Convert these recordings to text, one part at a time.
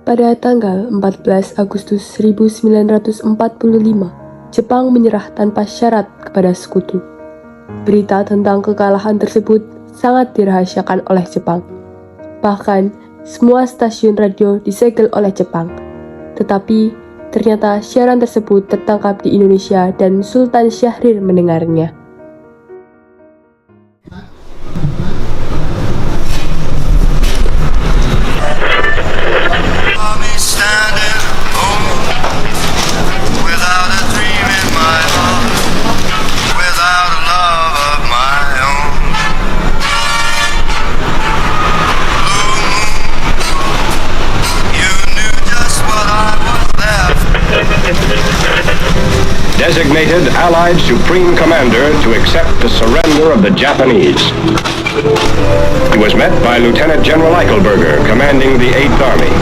Pada tanggal 14 Agustus 1945, Jepang menyerah tanpa syarat kepada sekutu. Berita tentang kekalahan tersebut sangat dirahasiakan oleh Jepang. Bahkan, semua stasiun radio disegel oleh Jepang. Tetapi, ternyata siaran tersebut tertangkap di Indonesia dan Sultan Syahrir mendengarnya. Designated Allied Supreme Commander to accept the surrender of the Japanese. He was met by Lieutenant General Eichelberger, commanding the 8th Army.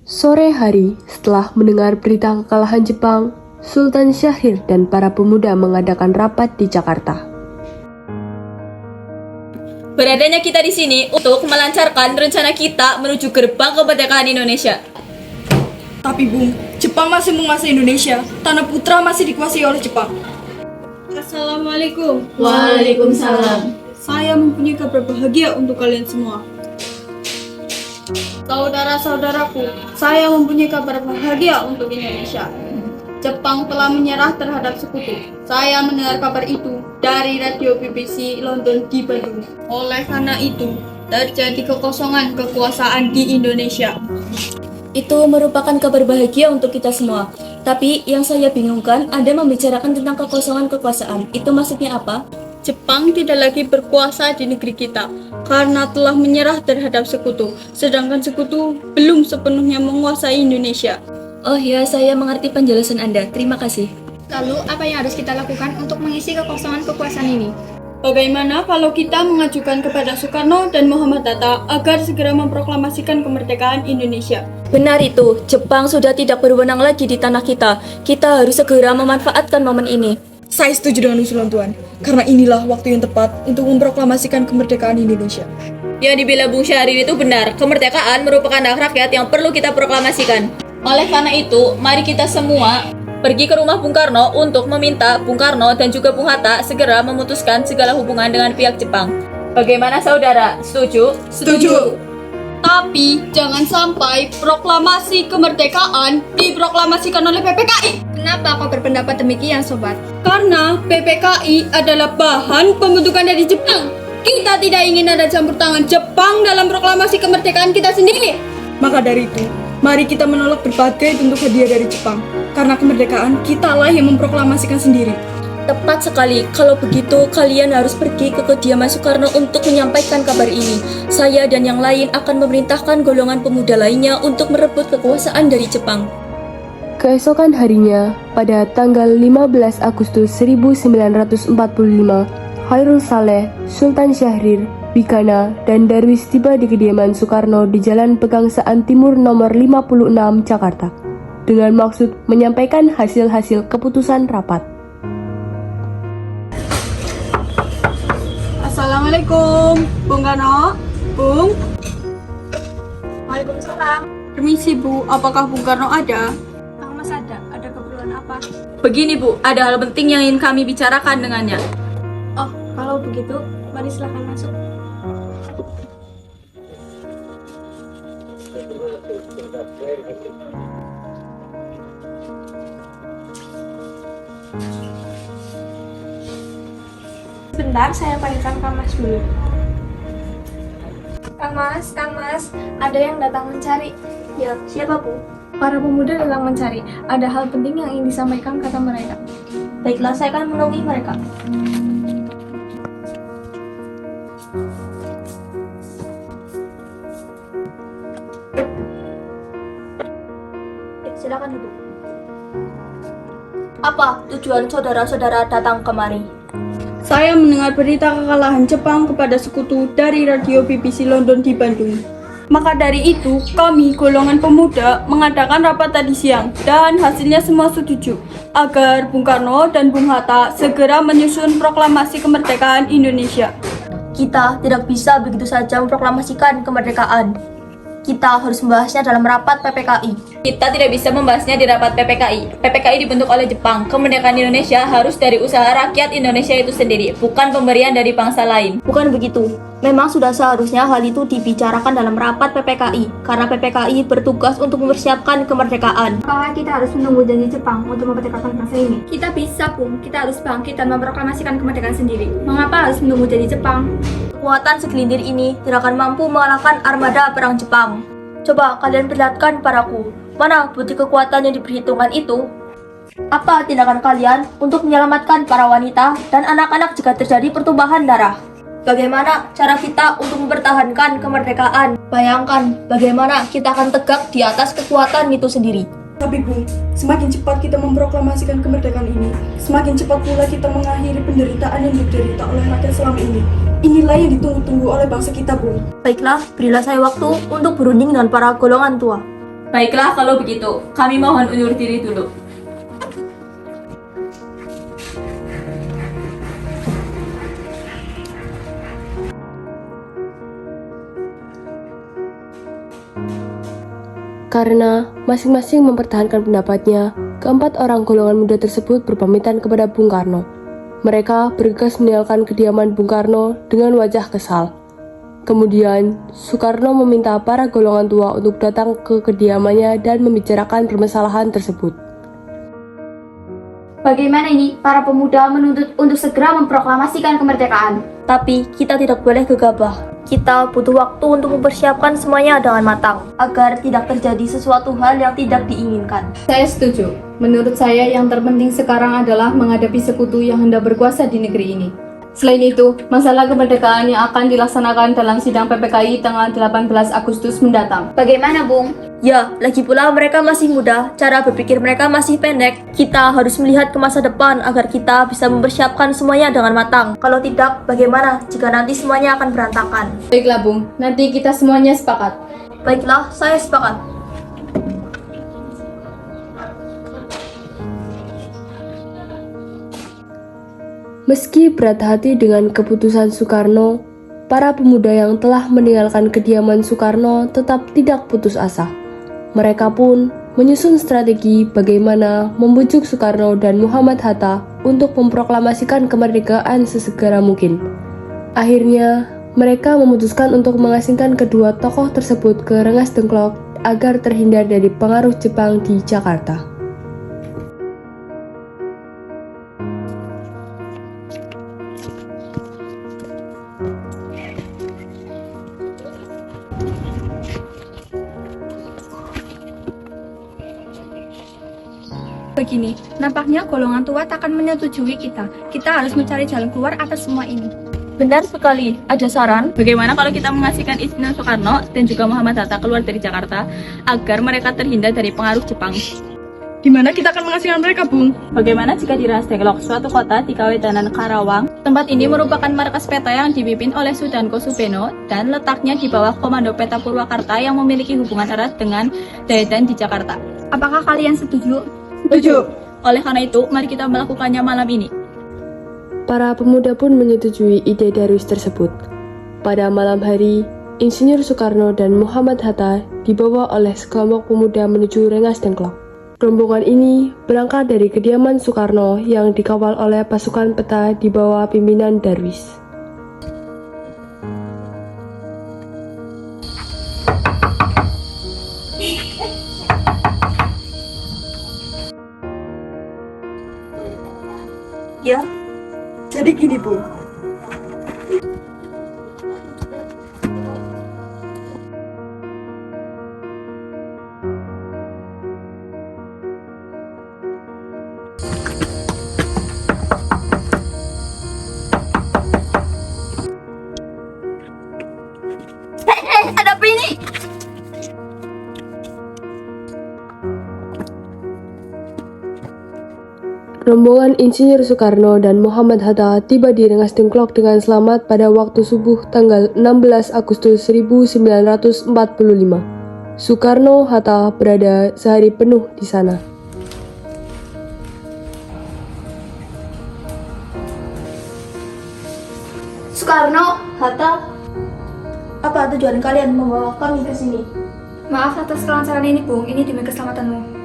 Sore hari, setelah mendengar berita kekalahan Jepang, Sultan Syahrir dan para pemuda mengadakan rapat di Jakarta. Beradanya kita di sini untuk melancarkan rencana kita menuju gerbang kemerdekaan Indonesia. Tapi Bung, Jepang masih menguasai Indonesia. Tanah Putra masih dikuasai oleh Jepang. Assalamualaikum. Waalaikumsalam. Saya mempunyai kabar bahagia untuk kalian semua. Saudara-saudaraku, saya mempunyai kabar bahagia untuk Indonesia. Jepang telah menyerah terhadap sekutu. Saya mendengar kabar itu dari radio BBC London di Bandung. Oleh karena itu, terjadi kekosongan kekuasaan di Indonesia. Itu merupakan kabar bahagia untuk kita semua. Tapi yang saya bingungkan, Anda membicarakan tentang kekosongan kekuasaan. Itu maksudnya apa? Jepang tidak lagi berkuasa di negeri kita karena telah menyerah terhadap sekutu. Sedangkan sekutu belum sepenuhnya menguasai Indonesia. Oh ya, saya mengerti penjelasan Anda. Terima kasih. Lalu, apa yang harus kita lakukan untuk mengisi kekosongan kekuasaan ini? Bagaimana kalau kita mengajukan kepada Soekarno dan Muhammad Hatta agar segera memproklamasikan kemerdekaan Indonesia? Benar itu, Jepang sudah tidak berwenang lagi di tanah kita. Kita harus segera memanfaatkan momen ini. Saya setuju dengan usulan Tuan, karena inilah waktu yang tepat untuk memproklamasikan kemerdekaan Indonesia. Yang dibilang Bung Syahrir itu benar, kemerdekaan merupakan hak rakyat yang perlu kita proklamasikan. Oleh karena itu, mari kita semua pergi ke rumah Bung Karno untuk meminta Bung Karno dan juga Bung Hatta segera memutuskan segala hubungan dengan pihak Jepang. Bagaimana saudara? Setuju? Setuju. Tapi jangan sampai proklamasi kemerdekaan diproklamasikan oleh PPKI. Kenapa kau berpendapat demikian, Sobat? Karena PPKI adalah bahan pembentukan dari Jepang. Kita tidak ingin ada campur tangan Jepang dalam proklamasi kemerdekaan kita sendiri. Maka dari itu, mari kita menolak berbagai bentuk hadiah dari Jepang. Karena kemerdekaan kitalah yang memproklamasikan sendiri. Tepat sekali, kalau begitu kalian harus pergi ke kediaman Soekarno untuk menyampaikan kabar ini. Saya dan yang lain akan memerintahkan golongan pemuda lainnya untuk merebut kekuasaan dari Jepang. Keesokan harinya, pada tanggal 15 Agustus 1945, Khairul Saleh, Sultan Syahrir, Bikana, dan Darwis tiba di kediaman Soekarno di Jalan Pegangsaan Timur nomor 56, Jakarta, dengan maksud menyampaikan hasil-hasil keputusan rapat. Assalamualaikum, Bung Karno. Bung. Waalaikumsalam. Permisi Bu, apakah Bung Karno ada? Kang Mas ada keperluan apa? Begini Bu, ada hal penting yang ingin kami bicarakan dengannya. Oh, kalau begitu, mari silakan masuk. Sebentar, saya panggilkan Kang Mas dulu. Kang Mas, ada yang datang mencari. Ya, siapa Bu? Para pemuda datang mencari. Ada hal penting yang ingin disampaikan, kata mereka. Baiklah, saya akan menemui mereka. Silakan duduk. Apa tujuan saudara-saudara datang kemari? Saya mendengar berita kekalahan Jepang kepada sekutu dari radio BBC London di Bandung. Maka dari itu, kami golongan pemuda mengadakan rapat tadi siang dan hasilnya semua setuju agar Bung Karno dan Bung Hatta segera menyusun proklamasi kemerdekaan Indonesia. Kita tidak bisa begitu saja memproklamasikan kemerdekaan. Kita harus membahasnya dalam rapat PPKI. Kita tidak bisa membahasnya di rapat PPKI. PPKI dibentuk oleh Jepang. Kemerdekaan Indonesia harus dari usaha rakyat Indonesia itu sendiri, bukan pemberian dari bangsa lain. Bukan begitu. Memang sudah seharusnya hal itu dibicarakan dalam rapat PPKI, karena PPKI bertugas untuk mempersiapkan kemerdekaan. Apakah kita harus menunggu janji Jepang untuk memerdekakan bangsa ini? Kita bisa, Bung. Kita harus bangkit dan memproklamasikan kemerdekaan sendiri. Mengapa harus menunggu janji Jepang? Kekuatan segelintir ini tidak akan mampu mengalahkan armada perang Jepang. Coba kalian perlihatkan padaku, mana bukti kekuatan yang diperhitungkan itu? Apa tindakan kalian untuk menyelamatkan para wanita dan anak-anak jika terjadi pertumpahan darah? Bagaimana cara kita untuk mempertahankan kemerdekaan? Bayangkan bagaimana kita akan tegak di atas kekuatan itu sendiri. Tapi Bung, semakin cepat kita memproklamasikan kemerdekaan ini, semakin cepat pula kita mengakhiri penderitaan yang diderita oleh rakyat selama ini. Inilah yang ditunggu-tunggu oleh bangsa kita, Bung. Baiklah, berilah saya waktu untuk berunding dengan para golongan tua. Baiklah kalau begitu, kami mohon undur diri dulu. Karena masing-masing mempertahankan pendapatnya, keempat orang golongan muda tersebut berpamitan kepada Bung Karno. Mereka bergegas meninggalkan kediaman Bung Karno dengan wajah kesal. Kemudian, Soekarno meminta para golongan tua untuk datang ke kediamannya dan membicarakan permasalahan tersebut. Bagaimana ini para pemuda menuntut untuk segera memproklamasikan kemerdekaan? Tapi kita tidak boleh gegabah. Kita butuh waktu untuk mempersiapkan semuanya dengan matang, agar tidak terjadi sesuatu hal yang tidak diinginkan. Saya setuju. Menurut saya yang terpenting sekarang adalah menghadapi sekutu yang hendak berkuasa di negeri ini. Selain itu, masalah kemerdekaan yang akan dilaksanakan dalam sidang PPKI tanggal 18 Agustus mendatang. Bagaimana, Bung? Ya, lagi pula mereka masih muda, cara berpikir mereka masih pendek. Kita harus melihat ke masa depan agar kita bisa mempersiapkan semuanya dengan matang. Kalau tidak, bagaimana jika nanti semuanya akan berantakan? Baiklah, Bung. Nanti kita semuanya sepakat. Baiklah, saya sepakat. Meski berat hati dengan keputusan Soekarno, para pemuda yang telah meninggalkan kediaman Soekarno tetap tidak putus asa. Mereka pun menyusun strategi bagaimana membujuk Soekarno dan Muhammad Hatta untuk memproklamasikan kemerdekaan sesegera mungkin. Akhirnya, mereka memutuskan untuk mengasingkan kedua tokoh tersebut ke Rengas Dengklok agar terhindar dari pengaruh Jepang di Jakarta. Begini, nampaknya golongan tua takkan menyetujui kita. Kita harus mencari jalan keluar atas semua ini. Benar sekali. Ada saran? Bagaimana kalau kita mengasihkan Insinyur Soekarno dan juga Muhammad Hatta keluar dari Jakarta agar mereka terhindar dari pengaruh Jepang? Gimana kita akan mengasihkan mereka, Bung? Bagaimana jika di Rengas Dengklok, suatu kota di Kawedanan Karawang? Tempat ini merupakan markas peta yang dipimpin oleh Sudanko Subeno dan letaknya di bawah Komando Peta Purwakarta yang memiliki hubungan erat dengan Daedan di Jakarta. Apakah kalian setuju? Setuju. Oleh karena itu, mari kita melakukannya malam ini. Para pemuda pun menyetujui ide Darwis tersebut. Pada malam hari, Insinyur Soekarno dan Muhammad Hatta dibawa oleh sekelompok pemuda menuju Rengas Dengklok. Rombongan ini berangkat dari kediaman Soekarno yang dikawal oleh pasukan peta di bawah pimpinan Darwis. Ya, jadi gini, Bung. Ada apa ini? Rombongan Insinyur Soekarno dan Muhammad Hatta tiba di Rengas Dengklok dengan selamat pada waktu subuh tanggal 16 Agustus 1945. Soekarno-Hatta berada sehari penuh di sana. Soekarno, Hatta, apa tujuan kalian membawa kami ke sini? maaf atas kelancaran ini, Bung. Ini demi keselamatanmu.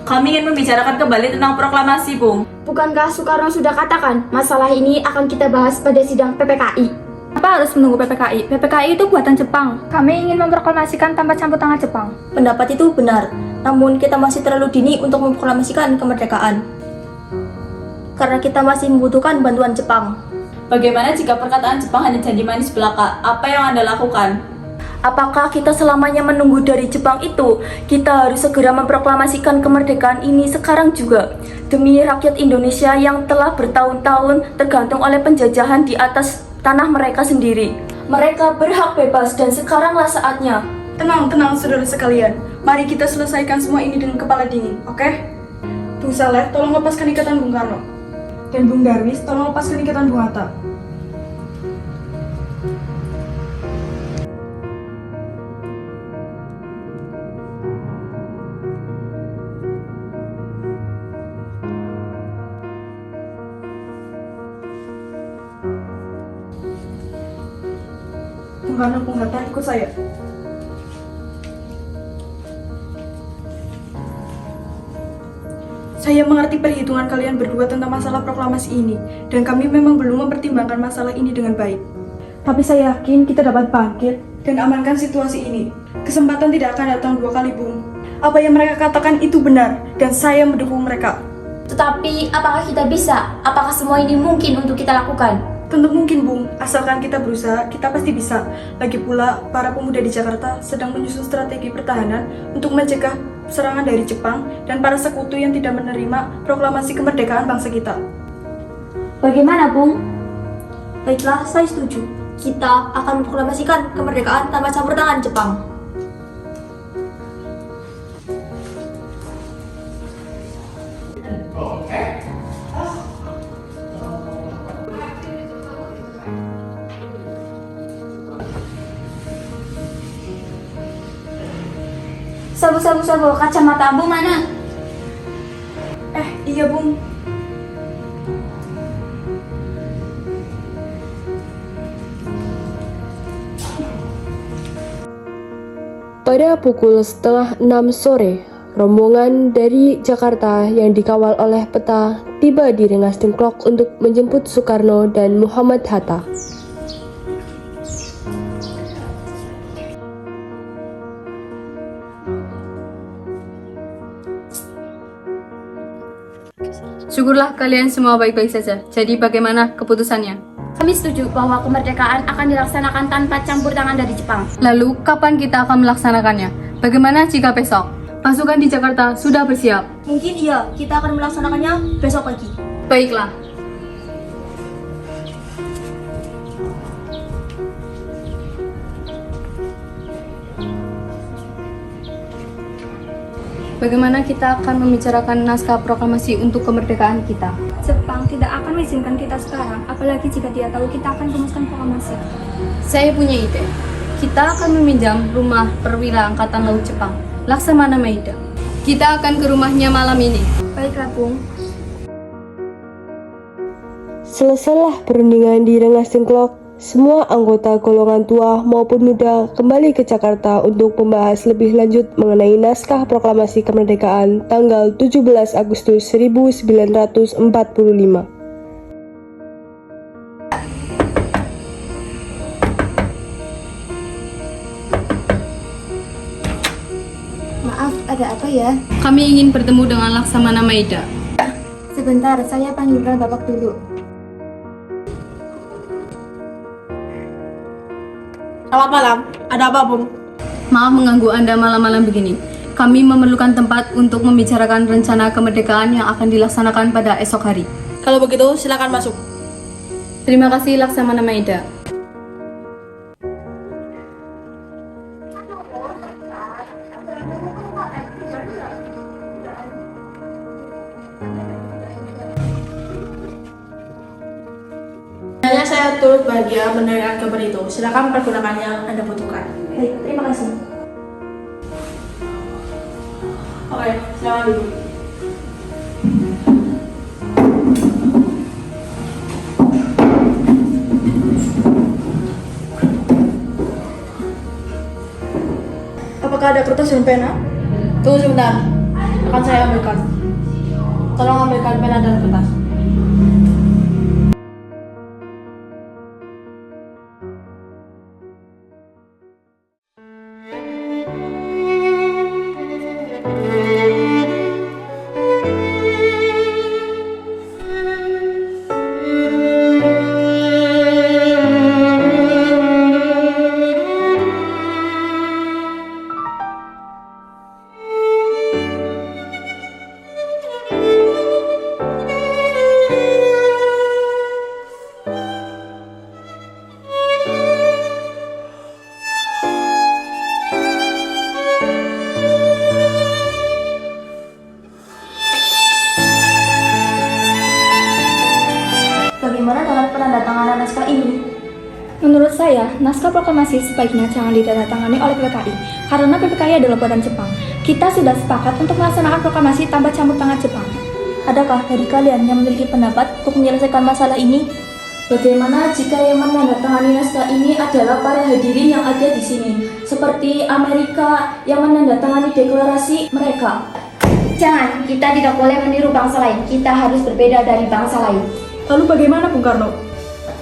Kami ingin membicarakan kembali tentang proklamasi, Bung. Bukankah Soekarno sudah katakan masalah ini akan kita bahas pada sidang PPKI? Apa harus menunggu PPKI? PPKI itu buatan Jepang. Kami ingin memproklamasikan tanpa campur tangan Jepang. Pendapat itu benar, namun kita masih terlalu dini untuk memproklamasikan kemerdekaan. Karena kita masih membutuhkan bantuan Jepang. Bagaimana jika perkataan Jepang hanya janji manis belaka? Apa yang Anda lakukan? Apakah kita selamanya menunggu dari Jepang itu? Kita harus segera memproklamasikan kemerdekaan ini sekarang juga. Demi rakyat Indonesia yang telah bertahun-tahun tergantung oleh penjajahan di atas tanah mereka sendiri. Mereka berhak bebas dan sekaranglah saatnya. Tenang, saudara sekalian. Mari kita selesaikan semua ini dengan kepala dingin, oke? Bung Saleh, tolong lepaskan ikatan Bung Karno. Dan Bung Darwis, tolong lepaskan ikatan Bung Hatta. Bung Karno, Bung Hatta, ikut saya. Saya mengerti perhitungan kalian berdua tentang masalah proklamasi ini, dan kami memang belum mempertimbangkan masalah ini dengan baik. Tapi saya yakin kita dapat bangkit dan amankan situasi ini. Kesempatan tidak akan datang dua kali, Bung. Apa yang mereka katakan itu benar, dan saya mendukung mereka. Tetapi, apakah kita bisa? Apakah semua ini mungkin untuk kita lakukan? Tentu mungkin, Bung. Asalkan kita berusaha, kita pasti bisa. Lagi pula, para pemuda di Jakarta sedang menyusun strategi pertahanan untuk mencegah serangan dari Jepang dan para sekutu yang tidak menerima proklamasi kemerdekaan bangsa kita. Bagaimana, Bung? Baiklah, saya setuju. Kita akan memproklamasikan kemerdekaan tanpa campur tangan Jepang. Sabu, kacamatamu mana? Iya, Bung. Pada pukul 5:30 sore, rombongan dari Jakarta yang dikawal oleh peta tiba di Rengas Dengklok untuk menjemput Soekarno dan Muhammad Hatta. Syukurlah kalian semua baik-baik saja. Jadi bagaimana keputusannya? Kami setuju bahwa kemerdekaan akan dilaksanakan tanpa campur tangan dari Jepang. Lalu kapan kita akan melaksanakannya? Bagaimana jika besok? Pasukan di Jakarta sudah bersiap. Mungkin iya, kita akan melaksanakannya besok pagi. Baiklah. Bagaimana kita akan membicarakan naskah proklamasi untuk kemerdekaan kita? Jepang tidak akan mengizinkan kita sekarang, apalagi jika dia tahu kita akan rumuskan proklamasi. Saya punya ide. Kita akan meminjam rumah perwira Angkatan Laut Jepang, Laksamana Maeda. Kita akan ke rumahnya malam ini. Baiklah, Bung. Selesailah perundingan di Rengas Dengklok. Semua anggota golongan tua maupun muda kembali ke Jakarta untuk membahas lebih lanjut mengenai naskah proklamasi kemerdekaan tanggal 17 Agustus 1945. Maaf, ada apa ya? Kami ingin bertemu dengan Laksamana Maeda. Sebentar, saya panggilkan Bapak dulu. Selamat malam, ada apa, Bung? Maaf mengganggu Anda malam-malam begini. Kami memerlukan tempat untuk membicarakan rencana kemerdekaan yang akan dilaksanakan pada esok hari. Kalau begitu, silakan masuk. Terima kasih Laksamana Maeda. Saya turut bahagia mendengar kabar itu. Silakan pergunakan yang Anda butuhkan. Baik, terima kasih. Oke, silakan duduk. Apakah ada kertas dan pena? Tunggu sebentar, akan saya ambilkan. Tolong ambilkan pena dan kertas. Bagaimana dengan penandatanganan naskah ini? Menurut saya, naskah proklamasi sebaiknya jangan ditandatangani oleh PPKI karena PPKI adalah buatan Jepang. Kita sudah sepakat untuk melaksanakan proklamasi tanpa campur tangan Jepang. Adakah dari kalian yang memiliki pendapat untuk menyelesaikan masalah ini? Bagaimana jika yang menandatangani naskah ini adalah para hadirin yang ada di sini, seperti Amerika yang menandatangani deklarasi mereka? Jangan, kita tidak boleh meniru bangsa lain. Kita harus berbeda dari bangsa lain. Lalu bagaimana Bung Karno?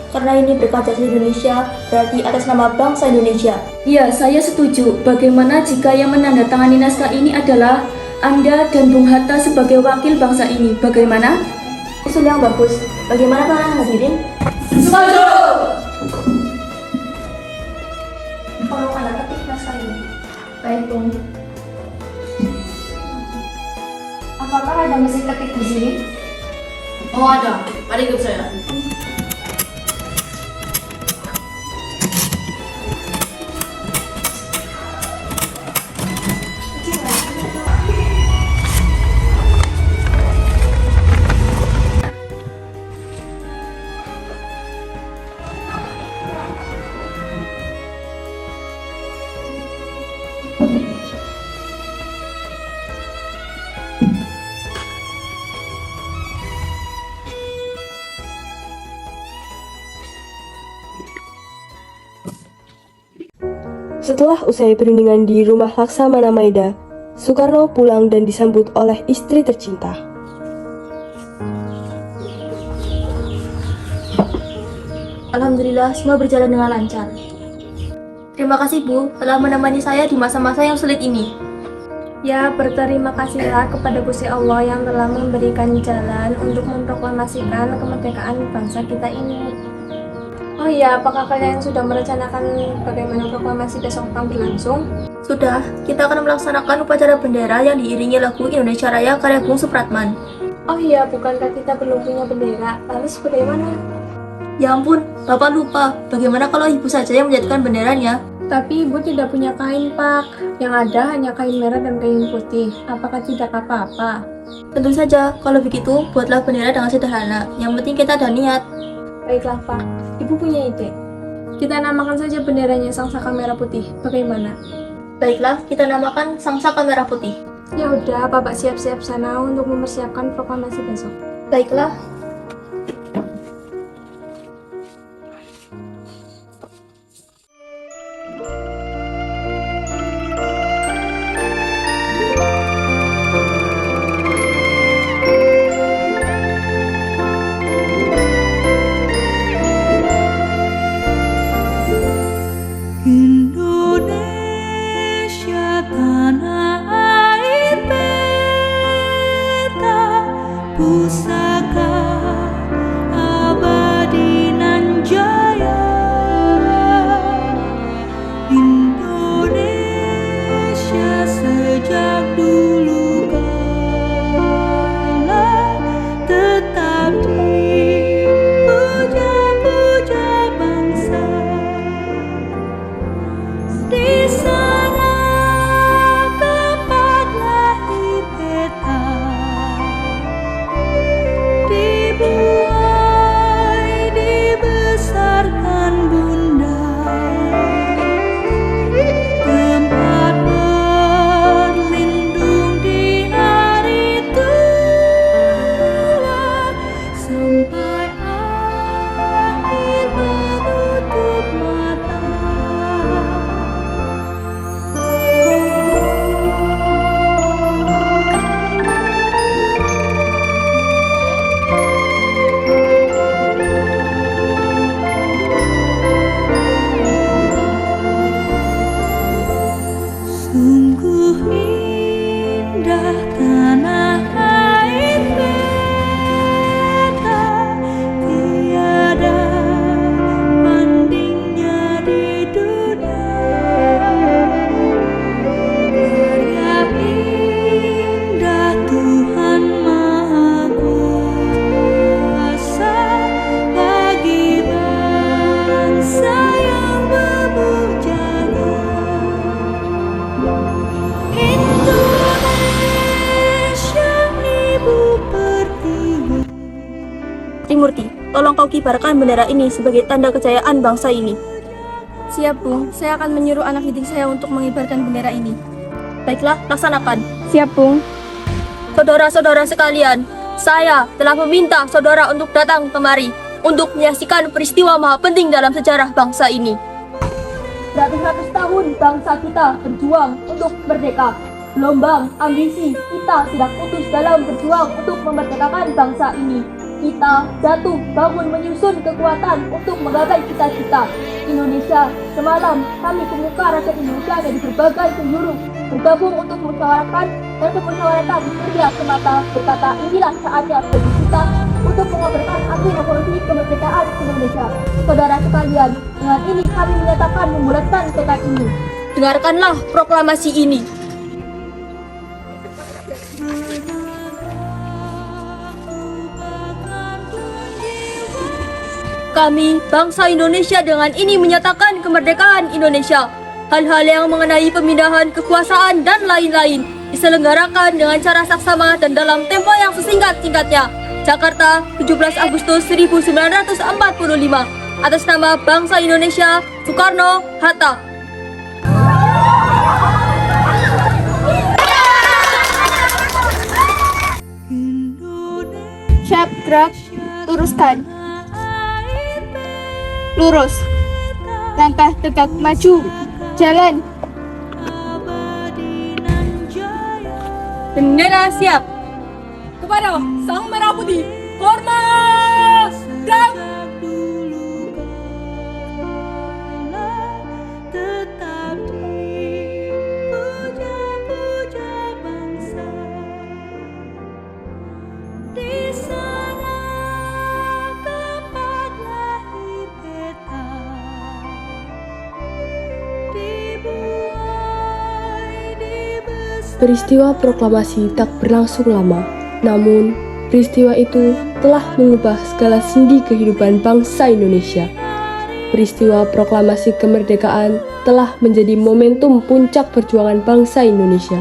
Karena ini berkaca di Indonesia, berarti atas nama bangsa Indonesia. Ya, saya setuju. Bagaimana jika yang menandatangani naskah ini adalah Anda dan Bung Hatta sebagai wakil bangsa ini? Bagaimana? Usul yang bagus. Bagaimana kalian hadirin? Setuju! Tolong Anda ketik naskah ini. Baik, Bung. Apakah ada mesin ketik di sini? Oh ada, mari ikut saya. Setelah usai perundingan di rumah Laksamana Maeda, Soekarno pulang dan disambut oleh istri tercinta. Alhamdulillah, semua berjalan dengan lancar. Terima kasih Bu, telah menemani saya di masa-masa yang sulit ini. Ya, berterima kasihlah kepada Gusti Allah yang telah memberikan jalan untuk memproklamasikan kemerdekaan bangsa kita ini. Oh iya, apakah kalian sudah merencanakan bagaimana proklamasi besok akan berlangsung? Sudah, kita akan melaksanakan upacara bendera yang diiringi lagu Indonesia Raya karya Bung Supratman. Oh iya, bukankah kita belum punya bendera? Lalu bagaimana? Ya ampun, Bapak lupa. Bagaimana kalau Ibu saja yang menjatuhkan benderanya? Tapi Ibu tidak punya kain, Pak. Yang ada hanya kain merah dan kain putih. Apakah tidak apa-apa? Tentu saja, kalau begitu, buatlah bendera dengan sederhana. Yang penting kita ada niat. Baiklah, Pak. Ibu punya ide. Kita namakan saja benderanya Sang Saka Merah Putih. Bagaimana? Baiklah, kita namakan Sang Saka Merah Putih. Ya udah, Bapak siap-siap sana untuk mempersiapkan proklamasi besok. Baiklah. Indonesia tanah air beta, pusaka abadi nan jaya. Indonesia sejak dulu kala tetap dipuja-puja bangsa. Di sana tempat lahir beta, tanah air beta, tiada bandingnya di dunia. Karya indah Tuhan Maha Kuasa bagi bangsa yang memujanya. Indonesia Ibu Pertiwi. Trimurti, tolong kau kibarkan bendera ini sebagai tanda kejayaan bangsa ini. Siap, Bung. Saya akan menyuruh anak didik saya untuk mengibarkan bendera ini. Baiklah, laksanakan. Siap, Bung. Saudara-saudara sekalian, saya telah meminta saudara untuk datang kemari untuk menyaksikan peristiwa maha penting dalam sejarah bangsa ini. Beratus-ratus tahun bangsa kita berjuang untuk merdeka. Gelombang ambisi kita tidak putus dalam berjuang untuk memerdekakan bangsa ini. Kita jatuh bangun menyusun kekuatan untuk menggapai cita-cita Indonesia. Semalam kami pemuka rakyat Indonesia dari berbagai penjuru bergabung untuk musyawarahkan dan bermusyawarahkan kerja semata berkata inilah saatnya bagi kita untuk mengobarkan aksi revolusi kemerdekaan Indonesia. Saudara sekalian, dengan ini kami menyatakan membulatkan tekad ini. Dengarkanlah proklamasi ini. Kami, bangsa Indonesia dengan ini menyatakan kemerdekaan Indonesia. Hal-hal yang mengenai pemindahan kekuasaan dan lain-lain diselenggarakan dengan cara saksama dan dalam tempo yang sesingkat-singkatnya. Jakarta, 17 Agustus 1945. Atas nama bangsa Indonesia, Soekarno-Hatta. Siap, gerak, luruskan. Lurus. Langkah tegak maju. Jalan. Bendera siap. Kepada Sang Merah Putih, hormat! Dan Tetap dipuja-puja bangsa. Di sana tempat lahir beta, dibuai dibesarkan. Peristiwa proklamasi tak berlangsung lama, namun peristiwa itu telah mengubah segala sendi kehidupan bangsa Indonesia. Peristiwa proklamasi kemerdekaan telah menjadi momentum puncak perjuangan bangsa Indonesia.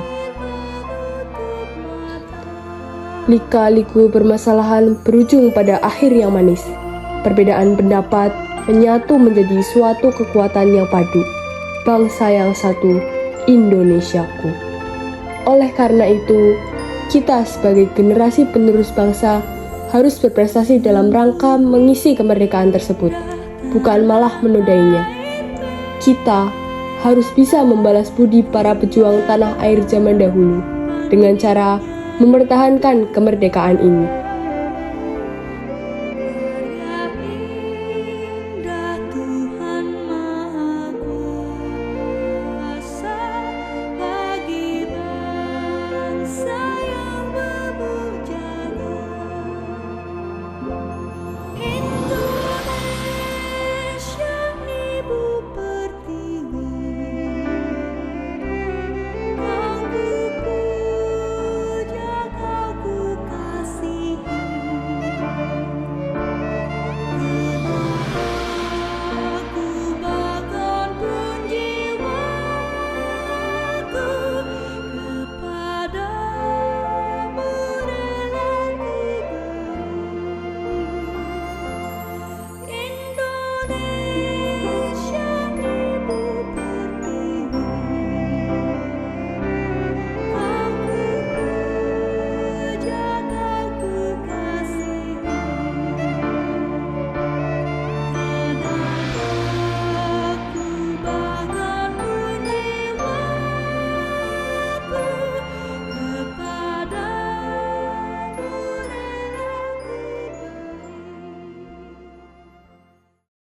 Lika-liku permasalahan berujung pada akhir yang manis. Perbedaan pendapat menyatu menjadi suatu kekuatan yang padu. Bangsa yang satu, Indonesiaku. Oleh karena itu, kita sebagai generasi penerus bangsa harus berprestasi dalam rangka mengisi kemerdekaan tersebut, bukan malah menodainya. Kita harus bisa membalas budi para pejuang tanah air zaman dahulu dengan cara mempertahankan kemerdekaan ini.